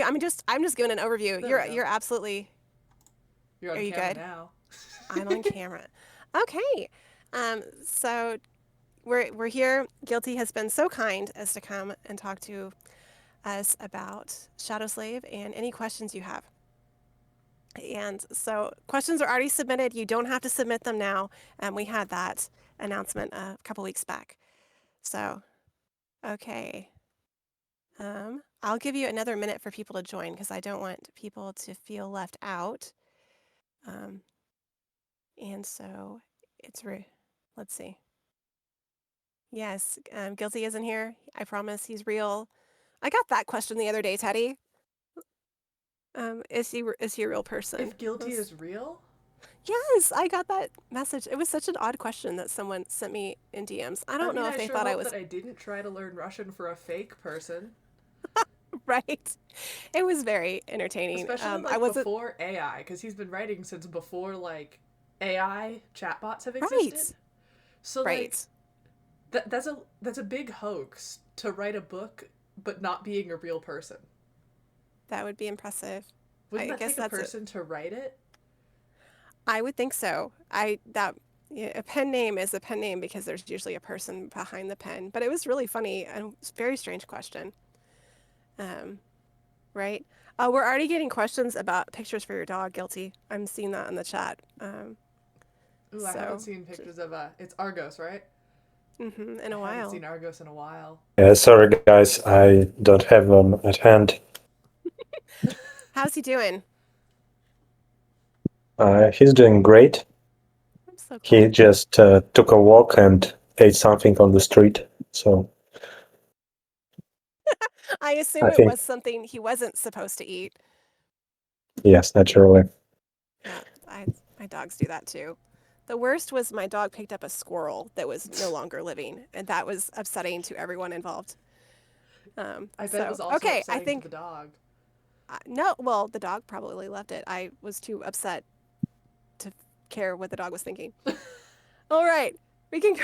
I'm just giving an overview. You're absolutely. You're Are on you camera good? now. I'm on camera. Okay. So we're here. Guilty has been so kind as to come and talk to us about Shadow Slave and any questions you have. And so questions are already submitted. You don't have to submit them now. We had that announcement a couple weeks back. So, okay. I'll give you another minute for people to join because I don't want people to feel left out. Um, and so it's let's see. Yes, Guilty isn't here. I promise he's real. I got that question the other day, Teddy. Is he a real person? If guilty is real, Yes, I got that message. It was such an odd question that someone sent me in DMs. I I don't mean, know if I they sure thought I hope was that I didn't try to learn Russian for a fake person. right. It was very entertaining. Especially I like wasn't before AI, because he's been writing since before like AI chatbots have existed. right. So like Right. that's a big hoax to write a book but not being a real person. That would be impressive. Wouldn't I that guess take a that's it. person to write it? I would think so. I that yeah, a pen name is a pen name because there's usually a person behind the pen. But it was really funny and it's a very strange question. Um, right? We're already getting questions about pictures for your dog. Guilty. I'm seeing that in the chat. Ooh, I haven't So seen just pictures of it's Argos, right? in I a haven't while. seen Argos in a while. Sorry, guys, I don't have them at hand. How's he doing? He's doing great. I'm so He glad. just took a walk and ate something on the street. So I assume I it think, was something he wasn't supposed to eat. yes, naturally. Yeah, my dogs do that too. The worst was my dog picked up a squirrel that was no longer living, and that was upsetting to everyone involved. I bet it So was also okay, I upsetting to the think dog. no. Well, the dog probably loved it. I was too upset to care what the dog was thinking. All right, we can go.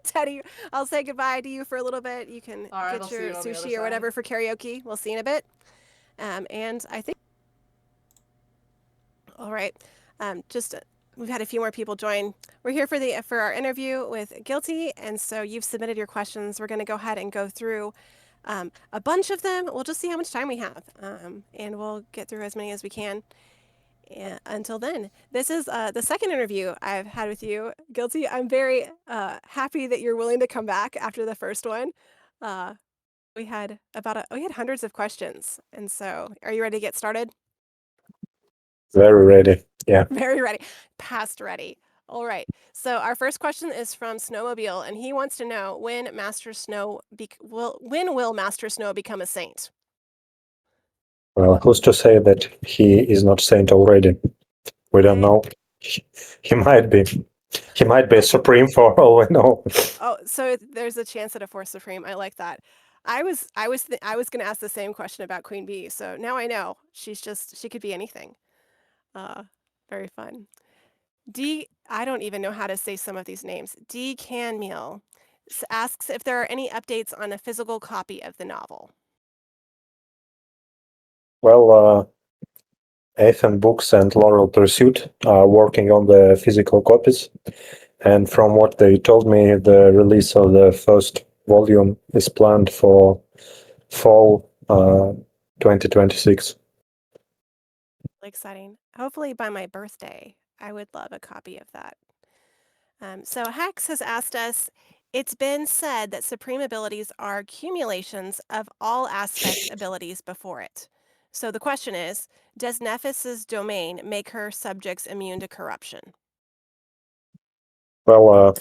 Teddy, I'll say goodbye to you for a little bit. You can All right, I'll get see your you on the other sushi or side. whatever for karaoke. We'll see in a bit. And I think, all right, just we've had a few more people join. We're here for our interview with Guilty, and so you've submitted your questions. We're going to go ahead and go through a bunch of them. We'll just see how much time we have, and we'll get through as many as we can. And until then, this is the second interview I've had with you, Guilty. I'm very happy that you're willing to come back after the first one. Uh, we had hundreds of questions, and so are you ready to get started? Very ready. Yeah. Very ready, past ready. All right. So our first question is from Snowmobile, and he wants to know when will Master Snow become a saint? Well, who's to say that he is not saint already? We don't Okay. know. He might be. He might be a I supreme for all we know. so there's a chance at a Force Supreme. I like that. I was going to ask the same question about Queen Bee. So now I know she could be anything. Uh, very fun. I don't even know how to say some of these names. D Canmeal asks if there are any updates on a physical copy of the novel. Well, Ethan Books and Laurel Pursuit are working on the physical copies. And from what they told me, the release of the first volume is planned for fall 2026. Exciting. Hopefully by my birthday. I would love a copy of that. So Hex has asked us, it's been said that supreme abilities are accumulations of all aspect abilities before it. So the question is, does Nephis' domain make her subjects immune to corruption? Well,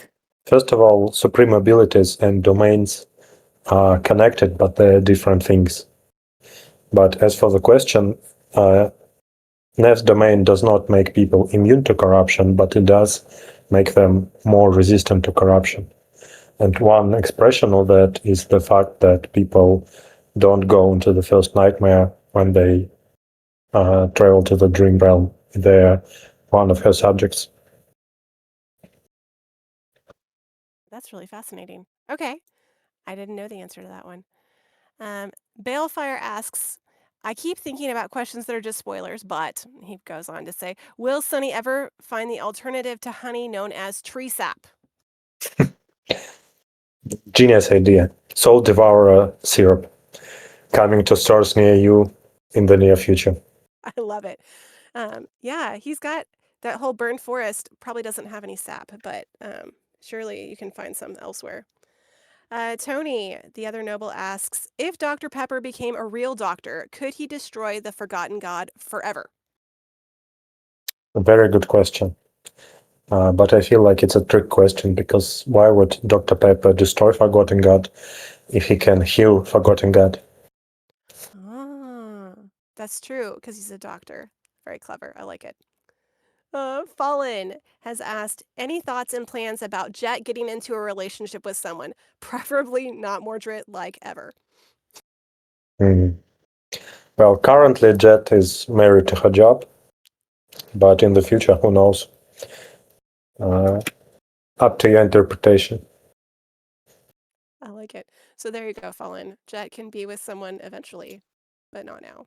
first of all, supreme abilities and domains are connected, but they're different things. But as for the question, Neff's domain does not make people immune to corruption, but it does make them more resistant to corruption. And one expression of that is the fact that people don't go into the first nightmare when they travel to the dream realm. They're one of her subjects. That's really fascinating. Okay. I didn't know the answer to that one. Balefire asks, I keep thinking about questions that are just spoilers, but he goes on to say, will Sunny ever find the alternative to honey known as tree sap? Genius idea. Soul Devourer syrup coming to stores near you in the near future. I love it. Yeah, he's got that whole burned forest, probably doesn't have any sap, but surely you can find some elsewhere. Tony, the other noble, asks, if Dr. Pepper became a real doctor, could he destroy the Forgotten God forever? A very good question. But I feel like it's a trick question because why would Dr. Pepper destroy Forgotten God if he can heal Forgotten God? Ah, that's true, because he's a doctor. Very clever. I like it. Fallen has asked, any thoughts and plans about Jet getting into a relationship with someone, preferably not Mordred like ever? Hmm. Well, currently Jet is married to her job, but in the future, who knows? Uh, Up to your interpretation. I like it. So there you go, Fallen. Jet can be with someone eventually, but not now.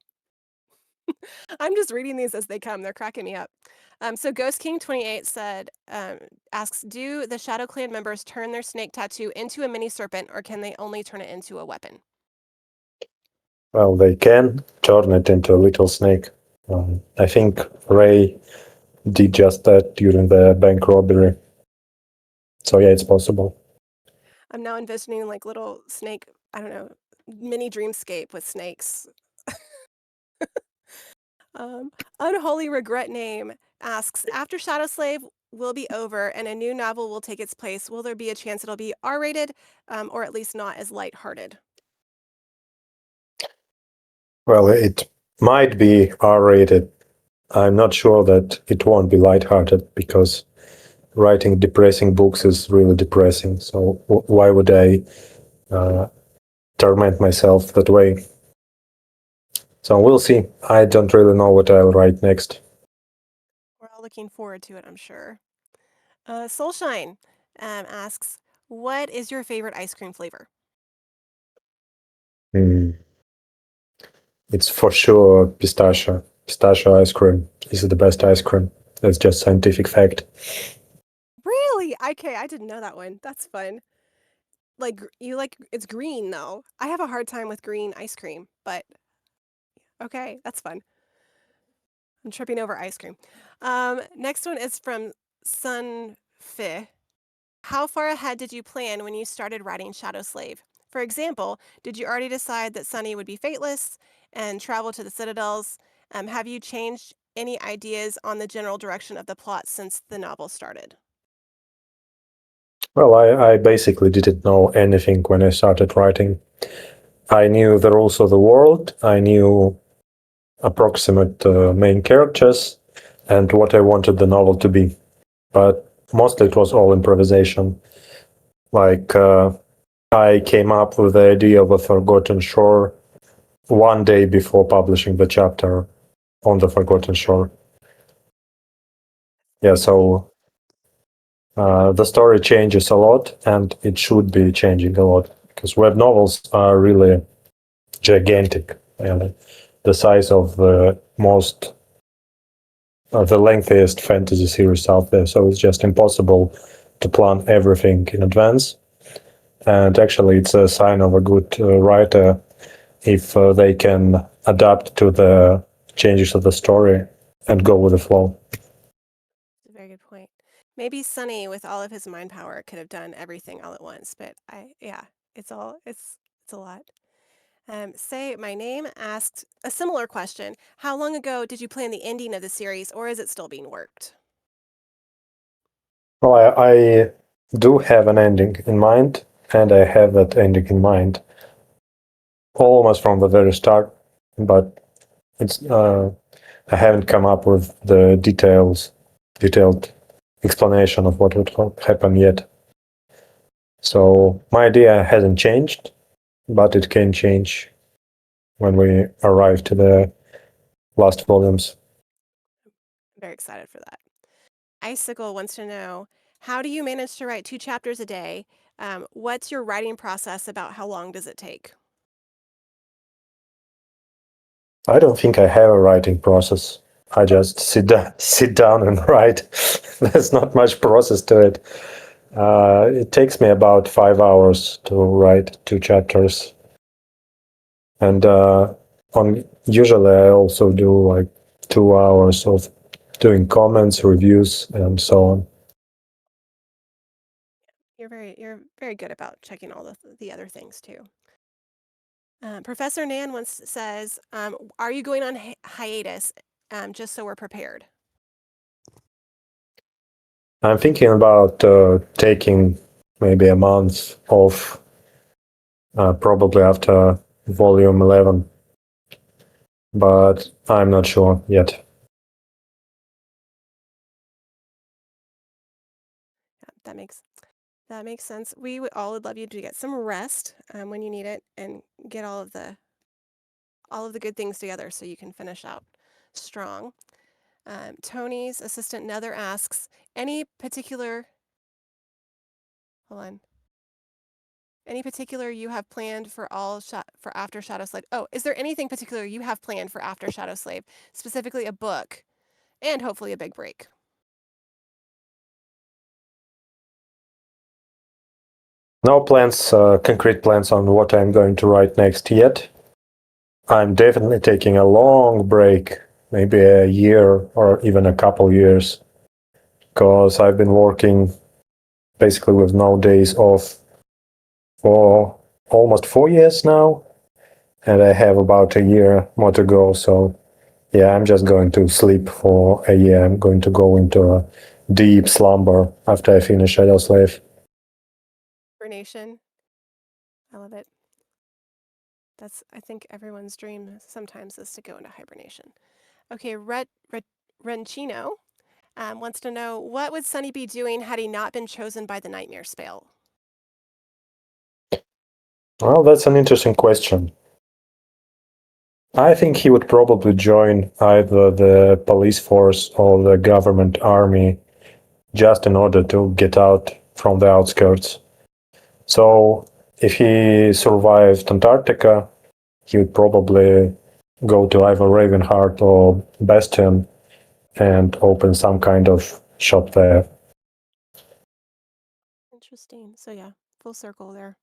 I'm just reading these as they come. They're cracking me up. So Ghost King 28 asks, do the Shadow Clan members turn their snake tattoo into a mini serpent, or can they only turn it into a weapon? Well, they can turn it into a little snake. I think Ray did just that during the bank robbery. So yeah, it's possible. I'm now envisioning like little snake, I don't know, mini dreamscape with snakes. Unholy Regret Name asks, after Shadow Slave will be over and a new novel will take its place, will there be a chance it'll be R-rated, or at least not as lighthearted? Well, it might be R-rated. I'm not sure that it won't be lighthearted because writing depressing books is really depressing. So why would I torment myself that way? So we'll see. I don't really know what I'll write next. We're all looking forward to it, I'm sure. Soulshine asks, what is your favorite ice cream flavor? Hmm. It's for sure pistachio. Pistachio ice cream is the best ice cream. That's just scientific fact. Really? Okay, I didn't know that one. That's fun. Like you like it's green though. I have a hard time with green ice cream, but okay, that's fun. I'm tripping over ice cream. Next one is from Sunfi. How far ahead did you plan when you started writing Shadow Slave? For example, did you already decide that Sunny would be fateless and travel to the Citadels? Have you changed any ideas on the general direction of the plot since the novel started? Well, I basically didn't know anything when I started writing. I knew the rules of the world, I knew approximate main characters, and what I wanted the novel to be. But mostly it was all improvisation. Like, I came up with the idea of a Forgotten Shore one day before publishing the chapter on the Forgotten Shore. Yeah, so the story changes a lot, and it should be changing a lot because web novels are really gigantic, and the size of the lengthiest fantasy series out there. So it's just impossible to plan everything in advance. And actually, it's a sign of a good writer if they can adapt to the changes of the story and go with the flow. That's a very good point. Maybe Sunny, with all of his mind power, could have done everything all at once, but yeah, it's a lot. Say my name asked a similar question. How long ago did you plan the ending of the series, or is it still being worked? Well, I do have an ending in mind, and I have that ending in mind almost from the very start, but it's I haven't come up with the detailed explanation of what would happen yet. So my idea hasn't changed, but it can change when we arrive to the last volumes. I'm very excited for that. Icicle wants to know, how do you manage to write 2 chapters a day? What's your writing process? About how long does it take? I don't think I have a writing process. I just sit down and write. There's not much process to it. It takes me about 5 hours to write 2 chapters, and on usually I also do like 2 hours of doing comments, reviews, and so on. You're very good about checking all the other things too. Professor Nan once says, "Are you going on hiatus? Just so we're prepared." I'm thinking about taking maybe a month off, probably after volume 11, but I'm not sure yet. Yeah, that makes sense. We all would love you to get some rest when you need it and get all of the good things together so you can finish out strong. Tony's assistant Nether asks, any particular, hold on, any particular you have planned for for after Shadow Slave? Oh, is there anything particular you have planned for after Shadow Slave, specifically a book and hopefully a big break? No plans, concrete plans on what I'm going to write next yet. I'm definitely taking a long break, maybe a year or even a couple years, because I've been working basically with no days off for almost 4 years now, and I have about a year more to go. So, yeah, I'm just going to sleep for a year. I'm going to go into a deep slumber after I finish Shadow Slave. Hibernation. I love it. That's, I think, everyone's dream sometimes is to go into hibernation. Okay, Rencino wants to know, what would Sunny be doing had he not been chosen by the Nightmare Spell? Well, that's an interesting question. I think he would probably join either the police force or the government army just in order to get out from the outskirts. So if he survived Antarctica, he would probably go to either Ravenheart or Bastion and open some kind of shop there. Interesting. So yeah, full circle there.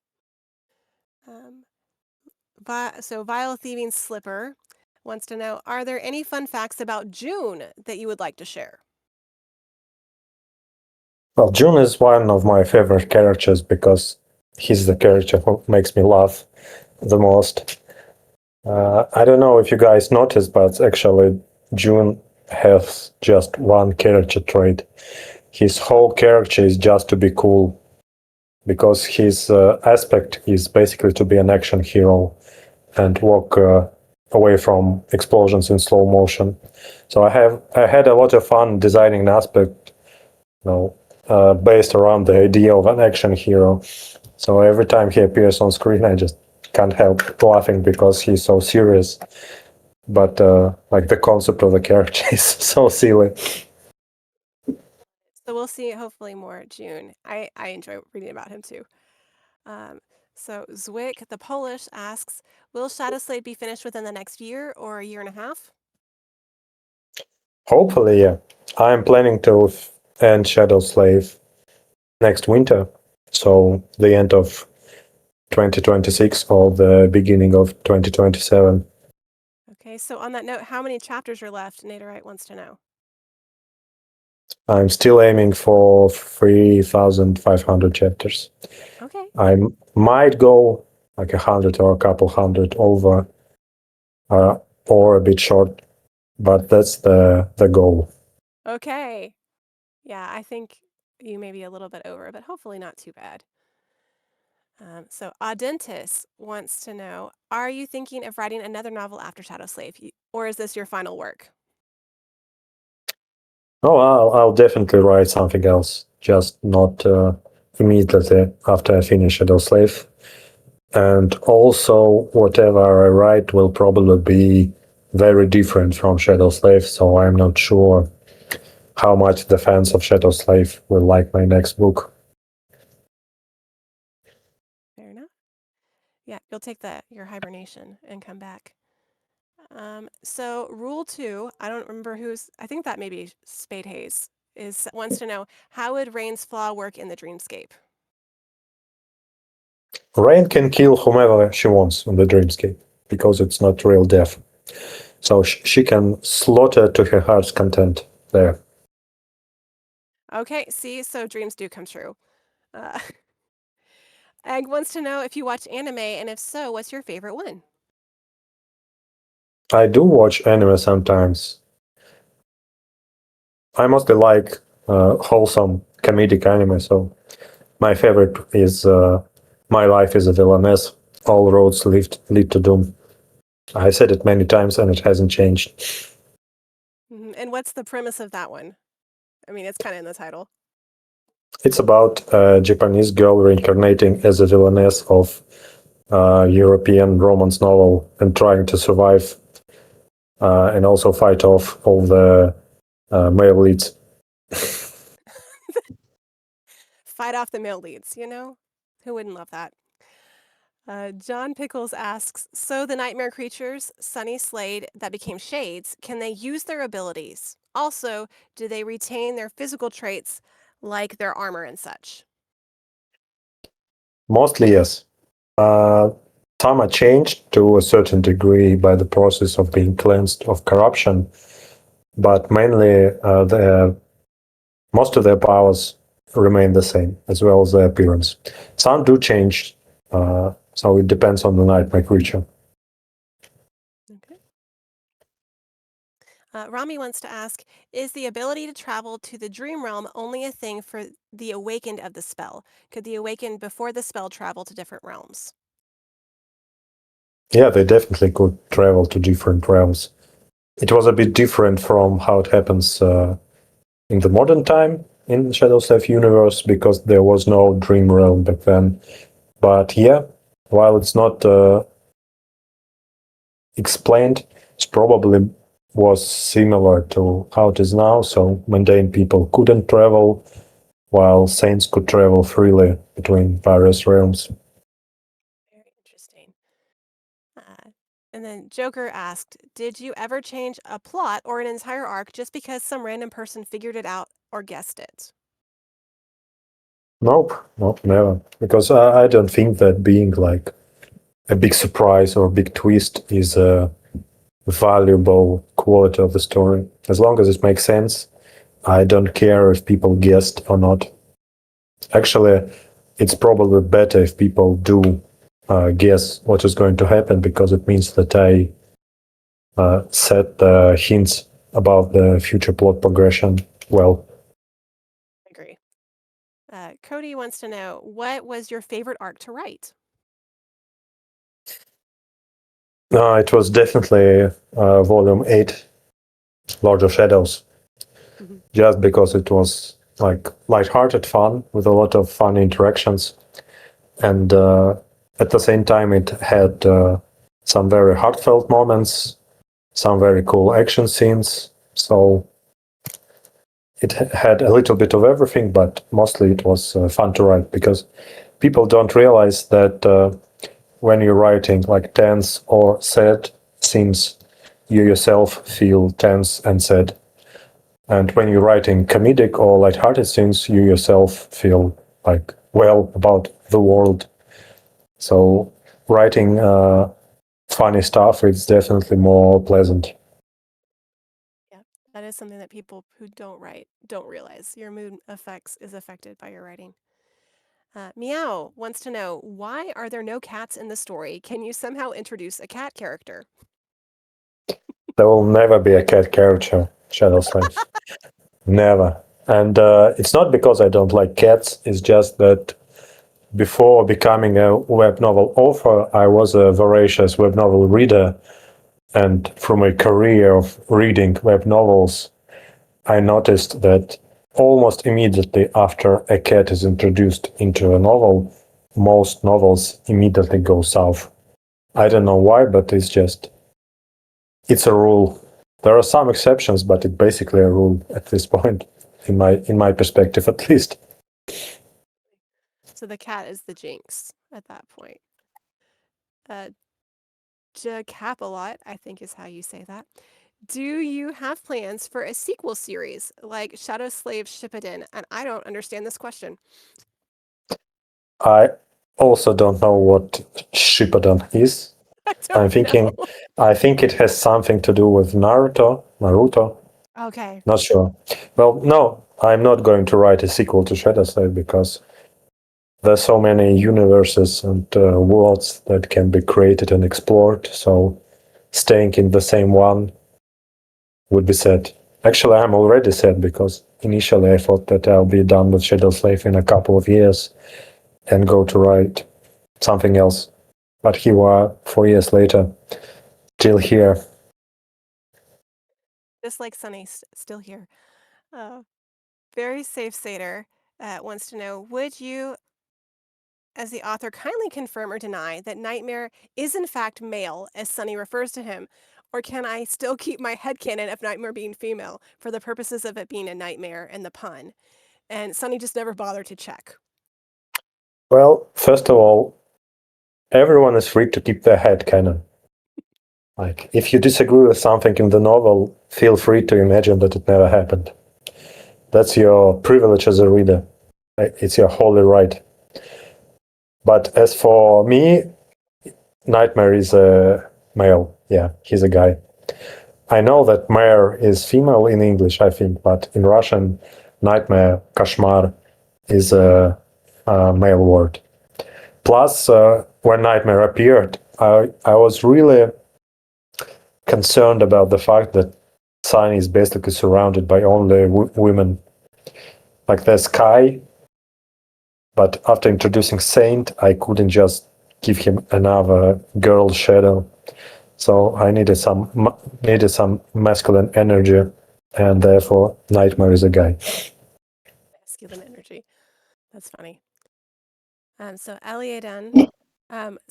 So Vile Thieving Slipper wants to know, are there any fun facts about June that you would like to share? Well, June is one of my favorite characters because he's the character who makes me laugh the most. I don't know if you guys noticed, but actually June has just one character trait. His whole character is just to be cool, because his aspect is basically to be an action hero and walk away from explosions in slow motion. So I had a lot of fun designing an aspect, based around the idea of an action hero. So every time he appears on screen, I just can't help laughing because he's so serious. But like the concept of the character is so silly. So we'll see hopefully more June. I enjoy reading about him too. Um, so Zwick, the Polish, asks, will Shadowslave be finished within the next year or a year and a half? Hopefully, yeah. I'm planning to end Shadow Slave next winter. So the end of 2026 or the beginning of 2027. Okay, so on that note, how many chapters are left? Naderite wants to know. I'm still aiming for 3,500 chapters. Okay. I might go like 100 or a couple hundred over, or a bit short, but that's the goal. Okay. Yeah, I think you may be a little bit over, but hopefully not too bad. So Audentis wants to know, are you thinking of writing another novel after Shadow Slave, or is this your final work? Oh, I'll definitely write something else, just not immediately after I finish Shadow Slave. And also, whatever I write will probably be very different from Shadow Slave, so I'm not sure how much the fans of Shadow Slave will like my next book. Fair enough. Yeah, you'll take your hibernation and come back. So rule 2, I don't remember I think that may be Spade Hayes, wants to know, how would Rain's flaw work in the dreamscape? Rain can kill whomever she wants in the dreamscape because it's not real death. So she can slaughter to her heart's content there. Okay, see, so dreams do come true. Uh, Egg wants to know if you watch anime, and if so, what's your favorite one? I do watch anime sometimes. I mostly like wholesome comedic anime, so my favorite is My Life is a Villainess. All roads lead to doom. I said it many times and it hasn't changed. And what's the premise of that one? I mean, it's kind of in the title. It's about a Japanese girl reincarnating as a villainess of a European romance novel and trying to survive and also fight off all the male leads. Fight off the male leads, Who wouldn't love that? John Pickles asks, so the nightmare creatures, Sunny Slade, that became shades, can they use their abilities? Also, do they retain their physical traits like their armor and such? Mostly, yes. Some are changed to a certain degree by the process of being cleansed of corruption, but mainly most of their powers remain the same, as well as their appearance. Some do change, so it depends on the nightmare creature. Okay. Rami wants to ask, is the ability to travel to the dream realm only a thing for the awakened of the spell? Could the awakened before the spell travel to different realms? Yeah, they definitely could travel to different realms. It was a bit different from how it happens in the modern time in Shadow Self universe because there was no dream realm back then. But yeah, while it's not explained, it probably was similar to how it is now. So mundane people couldn't travel, while saints could travel freely between various realms. Very interesting. And then Joker asked, did you ever change a plot or an entire arc just because some random person figured it out or guessed it? Nope, nope, never. Because I don't think that being like a big surprise or a big twist is a valuable quality of the story. As long as it makes sense, I don't care if people guessed or not. Actually, it's probably better if people do guess what is going to happen because it means that I set hints about the future plot progression well. I agree. Cody wants to know, what was your favorite arc to write? It was definitely volume 8, Lord of Shadows, Mhm. just because it was like lighthearted fun with a lot of fun interactions. And at the same time, it had some very heartfelt moments, some very cool action scenes. So it had a little bit of everything, but mostly it was fun to write because people don't realize that when you're writing like tense or sad scenes, you yourself feel tense and sad. And when you're writing comedic or lighthearted scenes, you yourself feel like well about the world. So writing funny stuff is definitely more pleasant. Yeah, that is something that people who don't write don't realize. Your mood effects is affected by your writing. Meow wants to know, why are there no cats in the story? Can you somehow introduce a cat character? There will never be a cat character, Shadow Slave. Never. And it's not because I don't like cats, it's just that before becoming a web novel author, I was a voracious web novel reader. And from a career of reading web novels, I noticed that almost immediately after a cat is introduced into a novel, most novels immediately go south. I don't know why, but it's a rule. There are some exceptions, but it's basically a rule at this point, in my perspective at least. So the cat is the jinx at that point. Uh, Jacapalot, I think is how you say that. Do you have plans for a sequel series like Shadow Slave Shippuden? And I don't understand this question. I also don't know what Shippuden is. I I'm don't know. thinking, I think it has something to do with Naruto. Okay. Not sure. Well, no, I'm not going to write a sequel to Shadow Slave because there's so many universes and worlds that can be created and explored. So staying in the same one would be sad. Actually, I'm already sad because initially I thought that I'll be done with Shadow Slave in a couple of years and go to write something else. But here we are 4 years later, still here. Just like Sunny, still here. Uh, Very safe Satyr wants to know, would you, as the author, kindly confirm or deny that Nightmare is in fact male, as Sunny refers to him? Or can I still keep my headcanon of Nightmare being female for the purposes of it being a nightmare and the pun? And Sunny just never bothered to check. Well, first of all, everyone is free to keep their head canon. Like, if you disagree with something in the novel, feel free to imagine that it never happened. That's your privilege as a reader. It's your holy right. But as for me, Nightmare is a male. Yeah, he's a guy. I know that mare is female in English, I think, but in Russian, nightmare, kошмар, is a male word. Plus, when Nightmare appeared, I was really concerned about the fact that Sunny is basically surrounded by only women. Like there's Sky, but after introducing Saint, I couldn't just give him another girl shadow. So I needed some masculine energy, and therefore Nightmare is a guy. Masculine energy. That's funny. So Eliaden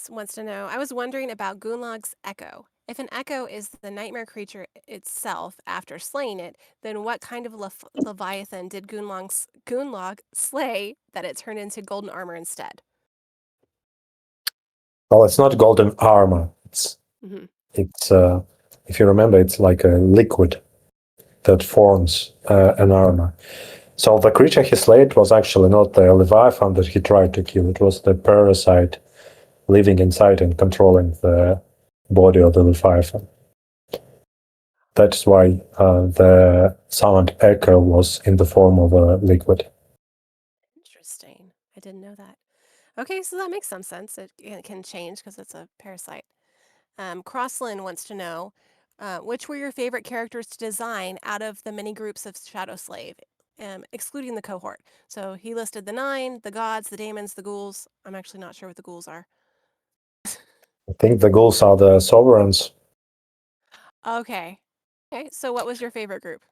wants to know, I was wondering about Gunlog's echo. If an echo is the nightmare creature itself after slaying it, then what kind of leviathan did Gunlog slay that it turned into golden armor instead? Well, it's not golden armor. Hmm. It's if you remember, it's like a liquid that forms an armor. So the creature he slayed was actually not the leviathan that he tried to kill. It was the parasite living inside and controlling the body of the leviathan. That's why the sound echo was in the form of a liquid. Interesting. I didn't know that. Okay, so that makes some sense. It can change because it's a parasite. Crosslin wants to know, which were your favorite characters to design out of the many groups of Shadow Slave, excluding the cohort? So he listed the 9, the gods, the daemons, the ghouls. I'm actually not sure what the ghouls are. I think the ghouls are the sovereigns. Okay. Okay, so what was your favorite group?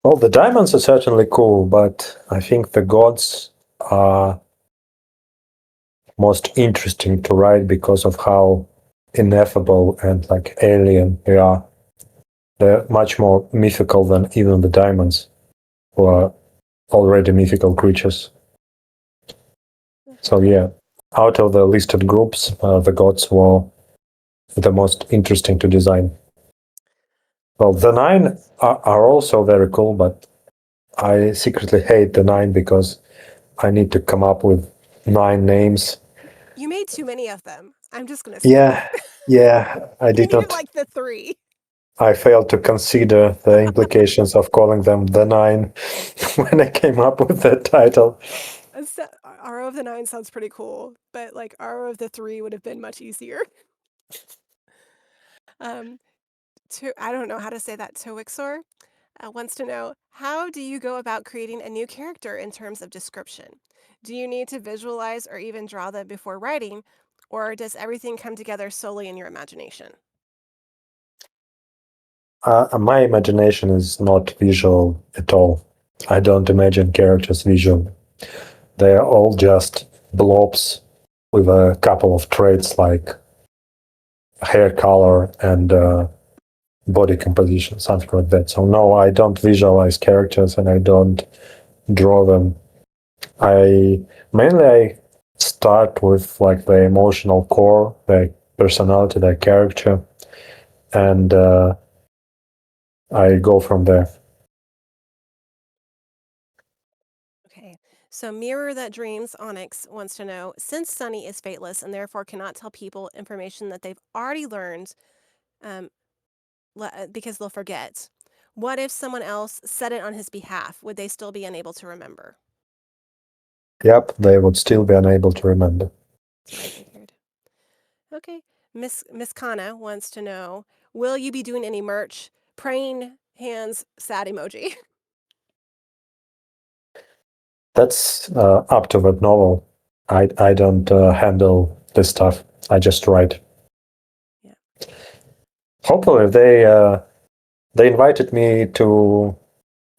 Well, the diamonds are certainly cool, but I think the gods are most interesting to write because of how ineffable and like alien they are. They're much more mythical than even the diamonds, who are already mythical creatures. So yeah, out of the listed groups, the gods were the most interesting to design. Well, the 9 are also very cool, but I secretly hate the 9 because I need to come up with 9 names. You made too many of them. I'm just going to say Yeah, that. yeah, I You did needed not. like the 3. I failed to consider the implications of calling them the 9 when I came up with that title. Arrow of the 9 sounds pretty cool, but like Arrow of the 3 would have been much easier. Um, I don't know how to say that. Towixor wants to know, how do you go about creating a new character in terms of description? Do you need to visualize or even draw them before writing, or does everything come together solely in your imagination? My imagination is not visual at all. I don't imagine characters visually. They are all just blobs with a couple of traits like hair color and body composition, something like that. So no, I don't visualize characters and I don't draw them. I start with like the emotional core, the personality, the character, and I go from there. Okay. So Mirror That Dreams Onyx wants to know, since Sunny is fateless and therefore cannot tell people information that they've already learned, um, because they'll forget. What if someone else said it on his behalf? Would they still be unable to remember? Yep, they would still be unable to remember. That's what I figured. Okay. Miss Kana wants to know, will you be doing any merch? Praying hands, sad emoji. That's up to that novel. I don't handle this stuff. I just write. Yeah. Hopefully, they invited me to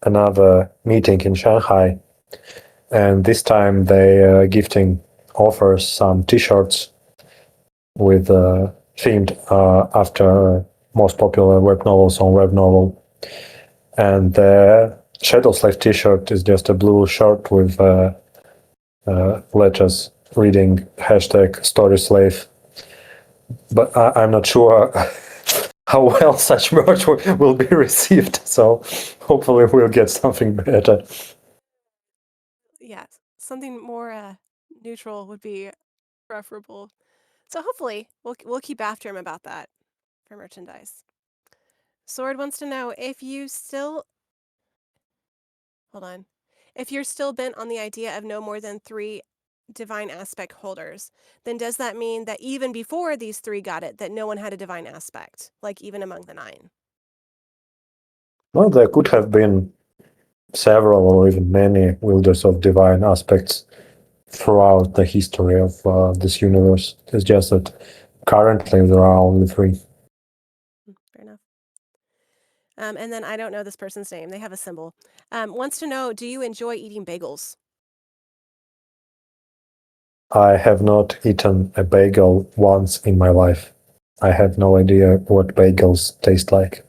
another meeting in Shanghai, and this time they gifting offers some T-shirts with themed after most popular web novels on Web Novel, and the Shadow Slave T-shirt is just a blue shirt with letters reading #StorySlave. But I'm not sure how well such merch will be received. So hopefully we'll get something better. Yeah. Something more neutral would be preferable. So hopefully we'll keep after him about that for merchandise. Sword wants to know if you still hold on. If you're still bent on the idea of no more than 3 divine aspect holders, then does that mean that even before these 3 got it, that no one had a divine aspect, like even among the 9? Well, there could have been several or even many wielders of divine aspects throughout the history of this universe. It's just that currently there are only 3. Fair enough. And then I don't know this person's name. They have a symbol. Wants to know, do you enjoy eating bagels? I have not eaten a bagel once in my life. I have no idea what bagels taste like.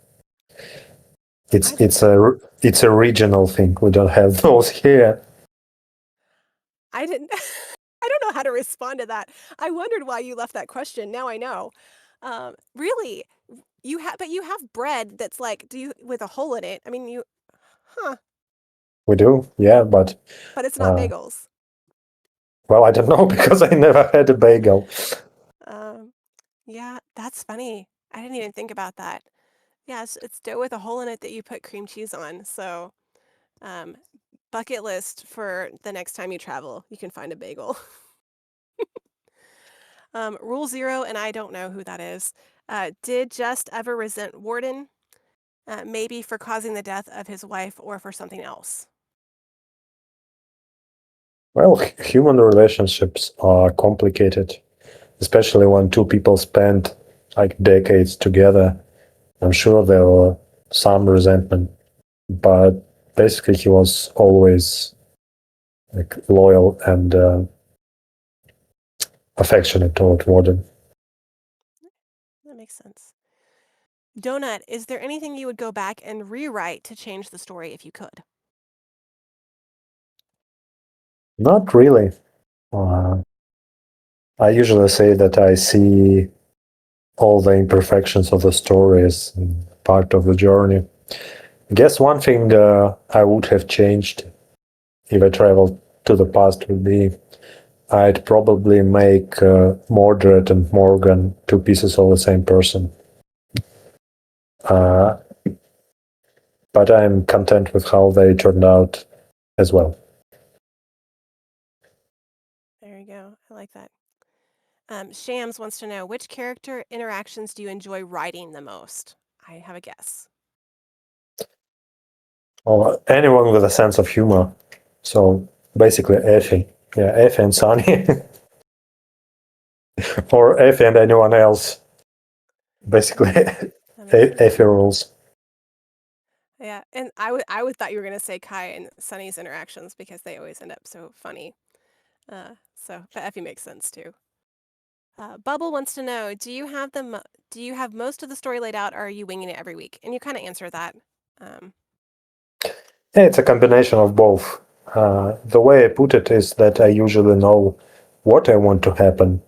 It's I don't it's a it's a regional thing. We don't have those here. I didn't I don't know how to respond to that. I wondered why you left that question. Now I know. Really? But you have bread that's like, do you with a hole in it? I mean, huh, We do, yeah, but but it's not uh, bagels. well, I don't know because I never had a bagel. Um, yeah, that's funny. I didn't even think about that. Yeah, it's dough with a hole in it that you put cream cheese on. So, um, bucket list for the next time you travel, you can find a bagel. Rule 0, and I don't know who that is. Did Just ever resent Warden? Maybe for causing the death of his wife or for something else. Well, human relationships are complicated, especially when 2 people spend like decades together. I'm sure there were some resentment, but basically he was always like loyal and affectionate toward Warden. That makes sense. Donut, is there anything you would go back and rewrite to change the story if you could? Not really. Uh, I usually say that I see all the imperfections of the story as part of the journey. I guess one thing I would have changed if I traveled to the past would be I'd probably make Mordred and Morgan 2 pieces of the same person. Uh, but I'm content with how they turned out as well. There you go. I like that. Shams wants to know, which character interactions do you enjoy writing the most? I have a guess. Or anyone with a sense of humor. So basically Effie. Yeah, Effie and Sunny. Or Effie and anyone else. Basically That makes sense. Effie rules. Yeah, and I would thought you were gonna say Kai and Sunny's interactions because they always end up so funny. But Effie makes sense too. Bubble wants to know, do you have most of the story laid out, or are you winging it every week? And you kind of answer that. Um, Yeah, it's a combination of both. The way I put it is that I usually know what I want to happen,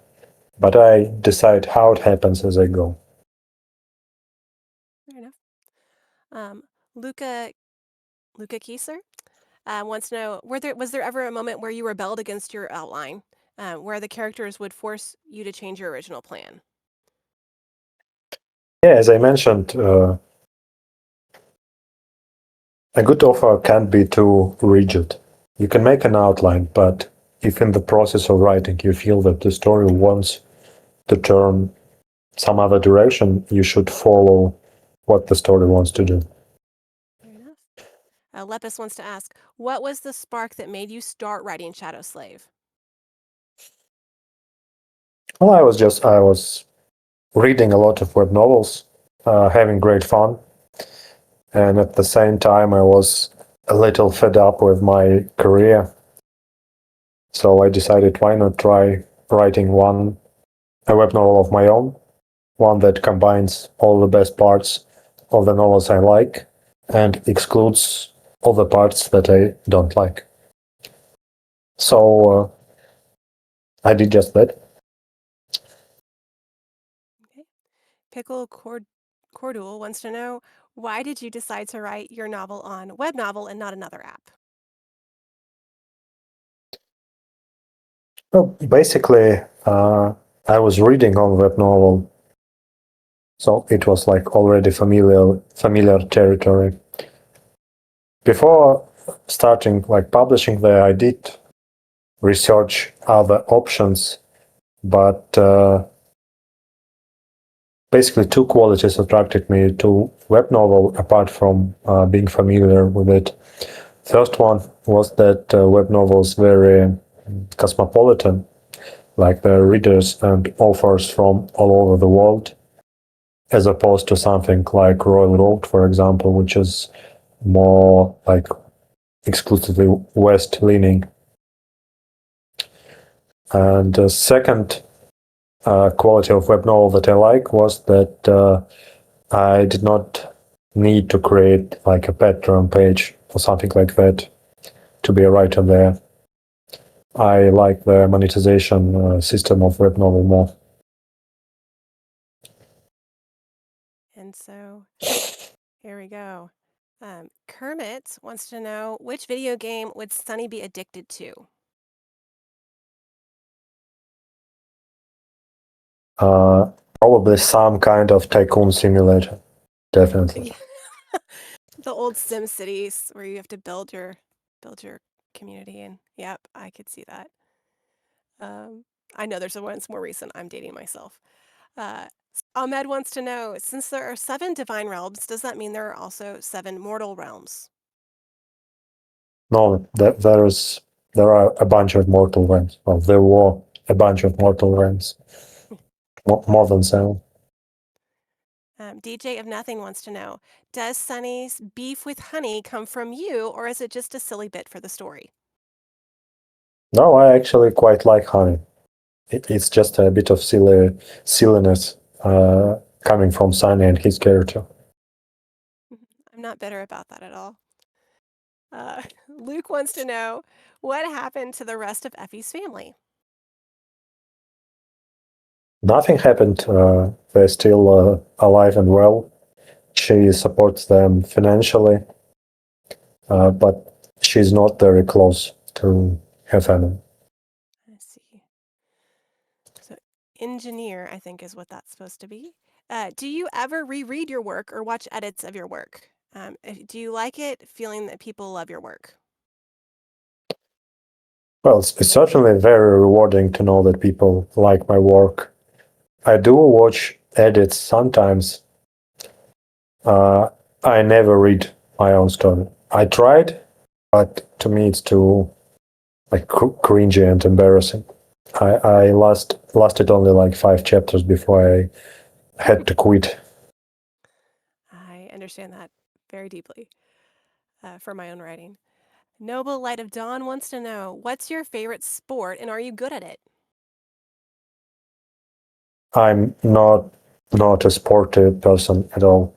but I decide how it happens as I go. Fair enough. Um, Luca Kieser wants to know: was there ever a moment where you rebelled against your outline, where the characters would force you to change your original plan? Yeah, as I mentioned, a good offer can't be too rigid. You can make an outline, but if in the process of writing you feel that the story wants to turn some other direction, you should follow what the story wants to do. Fair enough. Lepus wants to ask: what was the spark that made you start writing Shadow Slave? Well, I was reading a lot of web novels, having great fun, and at the same time I was a little fed up with my career. So I decided, why not try writing a web novel of my own, one that combines all the best parts of the novels I like and excludes all the parts that I don't like. So I did just that. Okay. Pickle Cordul wants to know: why did you decide to write your novel on web novel and not another app? Well, basically, I was reading on web novel, so it was like already familiar territory. Before starting like publishing there, I did research other options, but basically two qualities attracted me to web novel apart from being familiar with it. First one was that web novel is very cosmopolitan, like the readers and authors from all over the world, as opposed to something like Royal Road, for example, which is more like exclusively West leaning. And the second quality of web novel that I like was that I did not need to create like a Patreon page or something like that to be a writer there. I like the monetization system of web novel more. And so here we go. Kermit wants to know: which video game would Sunny be addicted to? Probably some kind of tycoon simulator, definitely. Yeah. The old Sim Cities where you have to build your community, and yep, I could see that. I know there's a one that's more recent. I'm dating myself. Uh, Ahmed wants to know: since there are 7 divine realms, does that mean there are also 7 mortal realms? No, there are a bunch of mortal realms. Well, there were a bunch of mortal realms, more than 7. DJ of Nothing wants to know: does Sunny's beef with Honey come from you, or is it just a silly bit for the story? No, I actually quite like Honey. It's just a bit of silliness coming from Sunny and his character. I'm not bitter about that at all. Luke wants to know: what happened to the rest of Effie's family? Nothing happened. They're still alive and well. She supports them financially, but she's not very close to her family. Let's see. So, engineer, I think, is what that's supposed to be. Do you ever reread your work or watch edits of your work? Do you like it feeling that people love your work? Well, it's certainly very rewarding to know that people like my work. I do watch edits sometimes. Uh, I never read my own story. I tried, but to me it's too like cringy and embarrassing. I lasted only like 5 chapters before I had to quit. I understand that very deeply for my own writing. Noble Light of Dawn wants to know: what's your favorite sport and are you good at it? I'm not a sporty person at all.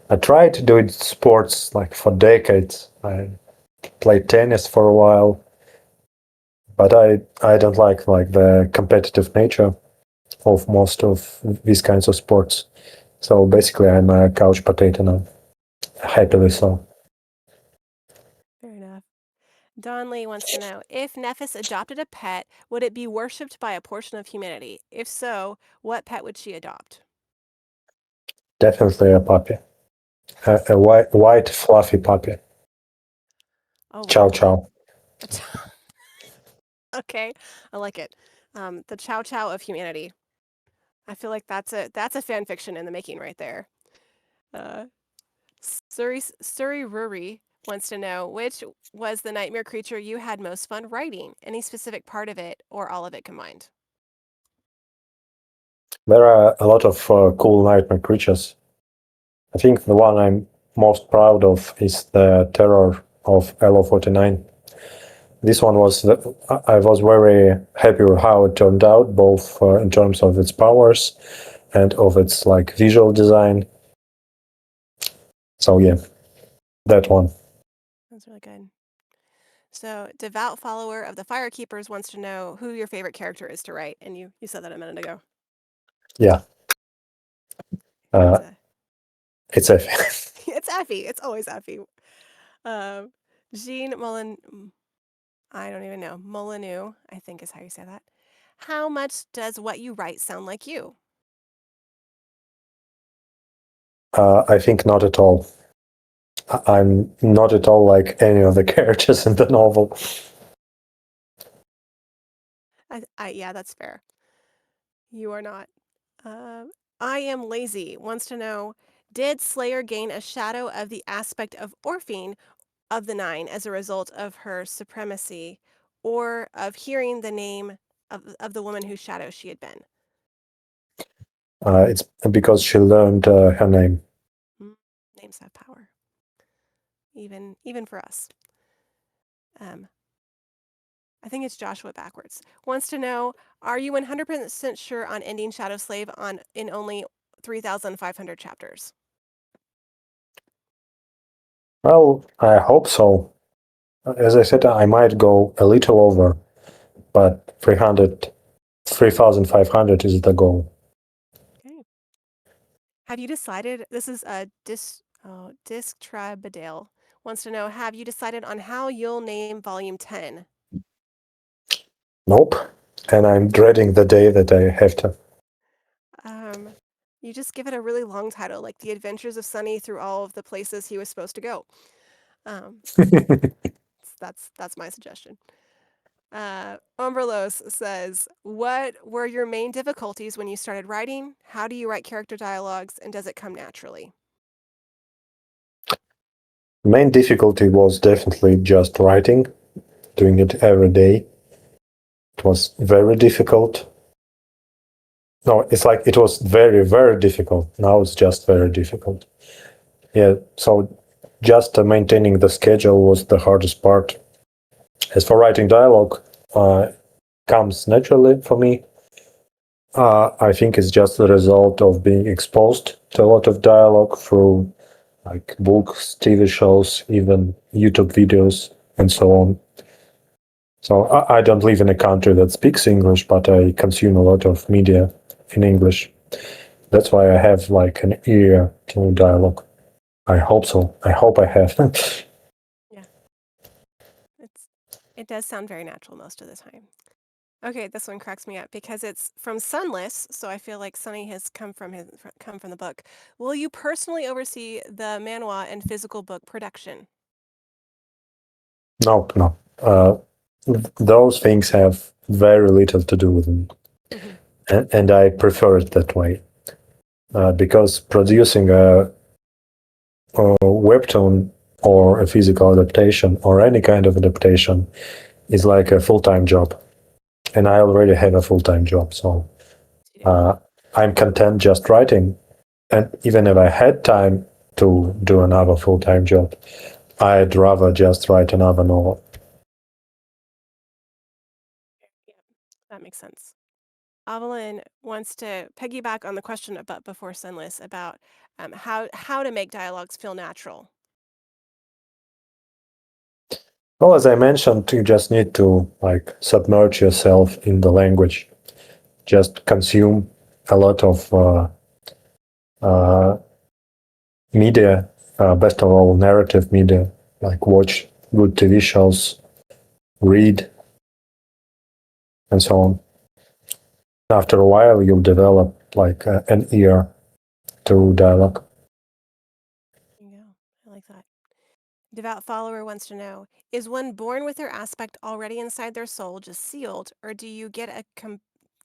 I tried to do sports like for decades. I played tennis for a while, but I don't like the competitive nature of most of these kinds of sports. So basically, I'm a couch potato now, happily so. Fair enough. Don Lee wants to know if Nephis adopted a pet, would it be worshipped by a portion of humanity? If so, what pet would she adopt? Definitely a puppy, a white fluffy puppy. Oh, Chow wow. chow. Okay, I like it. The Chow Chow of humanity. I feel like that's a fan fiction in the making right there. Uh, Suri Ruri wants to know which was the nightmare creature you had most fun writing. Any specific part of it or all of it combined? There are a lot of cool nightmare creatures. I think the one I'm most proud of is the terror of LO49. This one was I was very happy with how it turned out, both in terms of its powers and of its like visual design. So yeah, that one. That's really good. So, devout follower of the Firekeepers wants to know who your favorite character is to write, and you said that a minute ago. Yeah, It's uh, a it's a it's Effie. It's always Effie. Um, Jean Molin, I don't even know. Molyneux, I think is how you say that. How much does what you write sound like you? I think not at all. I'm not at all like any of the characters in the novel. Yeah, that's fair. You are not. Um, I am lazy. Wants to know, did Slayer gain a shadow of the aspect of Orphine of the Nine as a result of her supremacy, or of hearing the name of the woman whose shadow she had been? It's because she learned her name. Mm, names have power, even for us. Um, I think it's Joshua backwards. Wants to know, are you 100% sure on ending Shadow Slave in only 3,500 chapters? Well, I hope so. As I said, I might go a little over, but 3,500 is the goal. Okay. Have you decided? This is a Disc Trabadale wants to know, have you decided on how you'll name Volume 10? Nope. And I'm dreading the day that I have to. Um, you just give it a really long title, like The Adventures of Sunny through all of the places he was supposed to go. Um, that's my suggestion. Umberlos says, what were your main difficulties when you started writing? How do you write character dialogues, and does it come naturally? Main difficulty was definitely just writing, doing it every day. It was very difficult. No, it's like it was very, very difficult. Now it's just very difficult. Yeah, so just maintaining the schedule was the hardest part. As for writing dialogue, comes naturally for me. I think it's just the result of being exposed to a lot of dialogue through like books, TV shows, even YouTube videos, and so on. So I don't live in a country that speaks English, but I consume a lot of media in English. That's why I have like an ear to dialogue. I hope so. I hope I have. Yeah, it's it does sound very natural most of the time. Okay, this one cracks me up because it's from Sunless, so I feel like Sunny has come from the book. Will you personally oversee the manhwa and physical book production? Nope, no. Those things have very little to do with me, Hmm. and I prefer it that way because producing a webtoon or a physical adaptation or any kind of adaptation is like a full-time job, and I already have a full-time job, so uh, I'm content just writing. And even if I had time to do another full-time job, I'd rather just write another novel. Yeah, that makes sense. Evelyn wants to piggyback on the question about before Sunless about how to make dialogues feel natural. Well, as I mentioned, you just need to like submerge yourself in the language. Just consume a lot of uh, media, best of all, narrative media, like watch good TV shows, read, and so on. After a while, you'll develop like an ear to dialogue. There you go. I like that. Devout follower wants to know, is one born with their aspect already inside their soul, just sealed, or do you get a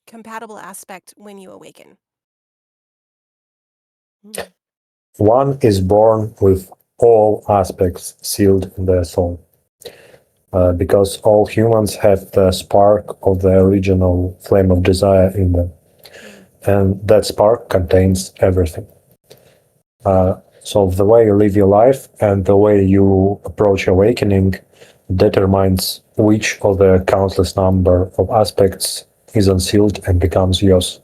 compatible aspect when you awaken? Mm. One is born with all aspects sealed in their soul. Because all humans have the spark of the original flame of desire in them. Mm. And that spark contains everything. So the way you live your life and the way you approach awakening determines which of the countless number of aspects is unsealed and becomes yours.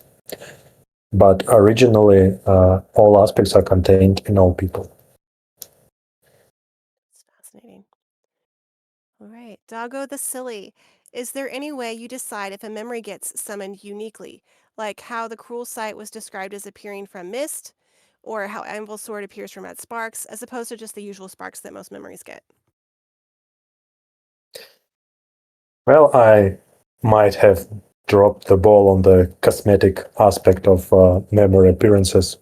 But originally, all aspects are contained in all people. It's fascinating. All right. Doggo the Silly. Is there any way you decide if a memory gets summoned uniquely? Like how the cruel sight was described as appearing from mist, or how Anvil's sword appears from red sparks, as opposed to just the usual sparks that most memories get? Well, I might have dropped the ball on the cosmetic aspect of memory appearances.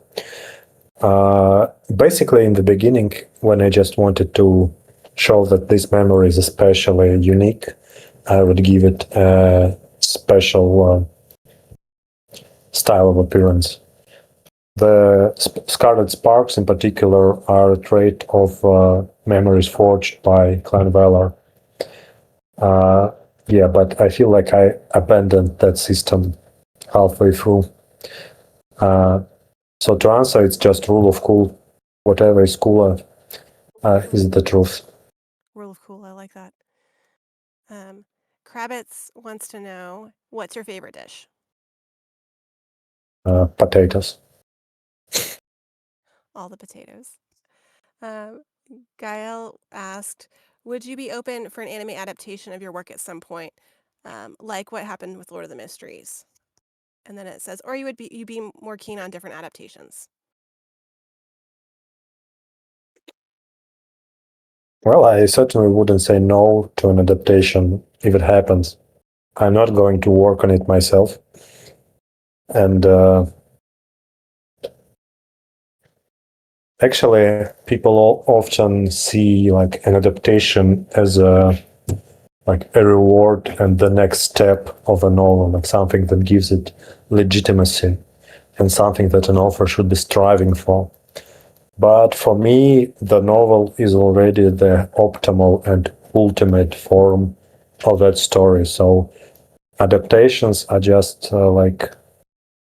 Basically, in the beginning, when I just wanted to show that this memory is especially unique, I would give it a special style of appearance. The scarlet sparks, in particular, are a trait of memories forged by Clan Valor. Uh, yeah, but I feel like I abandoned that system halfway through. So to answer, it's just rule of cool. Whatever is cooler is the truth. Rule of cool. I like that. Um, Kravitz wants to know, what's your favorite dish? Potatoes. All the potatoes. Um, Gael asked, would you be open for an anime adaptation of your work at some point, like what happened with Lord of the Mysteries? And then it says, or you be more keen on different adaptations. Well, I certainly wouldn't say no to an adaptation if it happens. I'm not going to work on it myself. And actually, people often see like an adaptation as a reward and the next step of a novel, like something that gives it legitimacy and something that an author should be striving for. But for me, the novel is already the optimal and ultimate form of that story. So adaptations are just like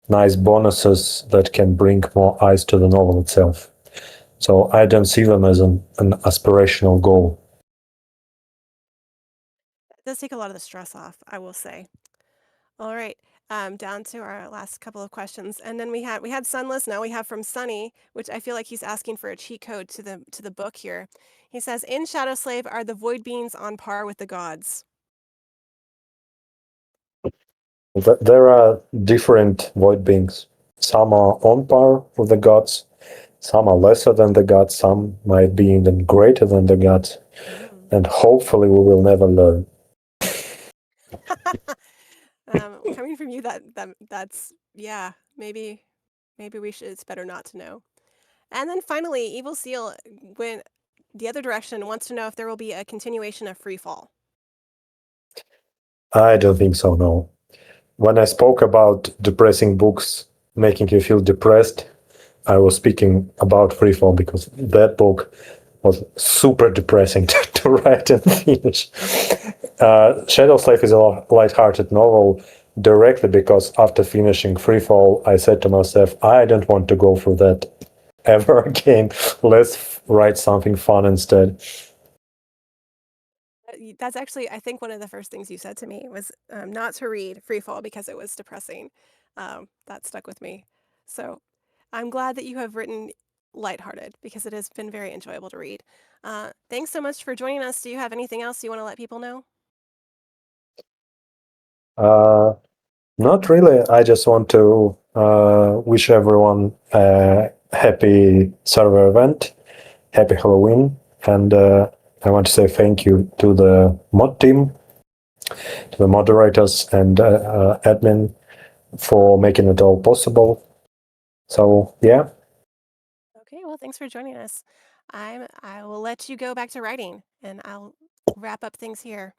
nice bonuses that can bring more eyes to the novel itself. So I don't see them as an aspirational goal. It does take a lot of the stress off, I will say. All right. Down to our last couple of questions, and then we had Sunless. Now we have from Sunny, which I feel like he's asking for a cheat code to the book here. He says, in Shadow Slave, are the void beings on par with the gods? There are different void beings. Some are on par with the gods, some are lesser than the gods, some might be even greater than the gods, Mm. and hopefully we will never learn. Coming from you, that's yeah. Maybe we should. It's better not to know. And then finally, Evil Seal went the other direction. Wants to know if there will be a continuation of Free Fall. I don't think so, no. When I spoke about depressing books making you feel depressed, I was speaking about Freefall because that book was super depressing to write and finish. Shadow Slave is a light-hearted novel directly because after finishing Freefall, I said to myself, I don't want to go through that ever again. Let's write something fun instead. That's actually, I think, one of the first things you said to me was not to read Free Fall because it was depressing. That stuck with me. So I'm glad that you have written lighthearted because it has been very enjoyable to read. Thanks so much for joining us. Do you have anything else you want to let people know? Not really. I just want to wish everyone a happy server event, happy Halloween, and I want to say thank you to the mod team, to the moderators and admin for making it all possible. So yeah. Okay, well, thanks for joining us. I will let you go back to writing, and I'll wrap up things here.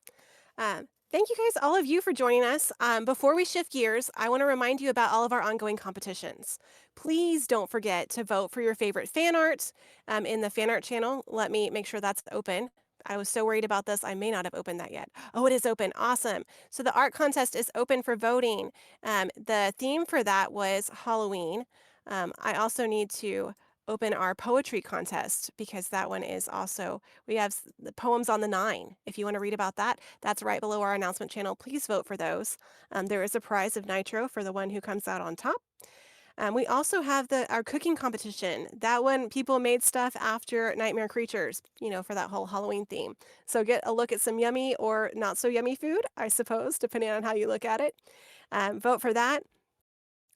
Thank you guys, all of you, for joining us. Before we shift gears, I want to remind you about all of our ongoing competitions. Please don't forget to vote for your favorite fan art in the fan art channel. Let me make sure that's open. I was so worried about this, I may not have opened that yet. Oh, it is open. Awesome. So the art contest is open for voting. The theme for that was Halloween. I also need to open our poetry contest because that one is also, we have the poems on the 9. If you want to read about that, that's right below our announcement channel. Please vote for those. There is a prize of nitro for the one who comes out on top. We also have our cooking competition. That one, people made stuff after Nightmare Creatures, for that whole Halloween theme. So get a look at some yummy or not so yummy food, I suppose, depending on how you look at it. Vote for that.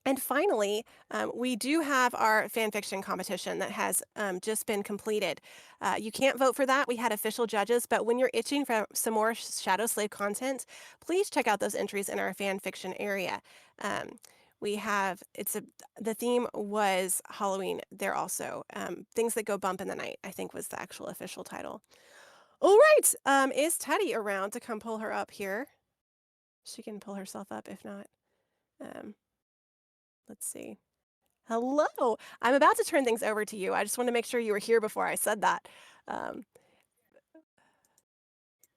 And finally, we do have our fan fiction competition that has just been completed. You can't vote for that. We had official judges, but when you're itching for some more Shadow Slave content, please check out those entries in our fan fiction area. We have the theme was Halloween there also. Things that go bump in the night, I think, was the actual official title. All right, is Teddy around to come pull her up here? She can pull herself up if not. Um, let's see. Hello. I'm about to turn things over to you. I just want to make sure you were here before I said that. Um,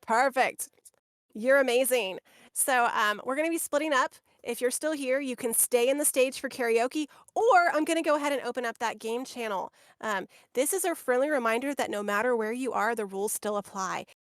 Perfect. You're amazing. So we're going to be splitting up. If you're still here, you can stay in the stage for karaoke, or I'm going to go ahead and open up that game channel. This is a friendly reminder that no matter where you are, the rules still apply.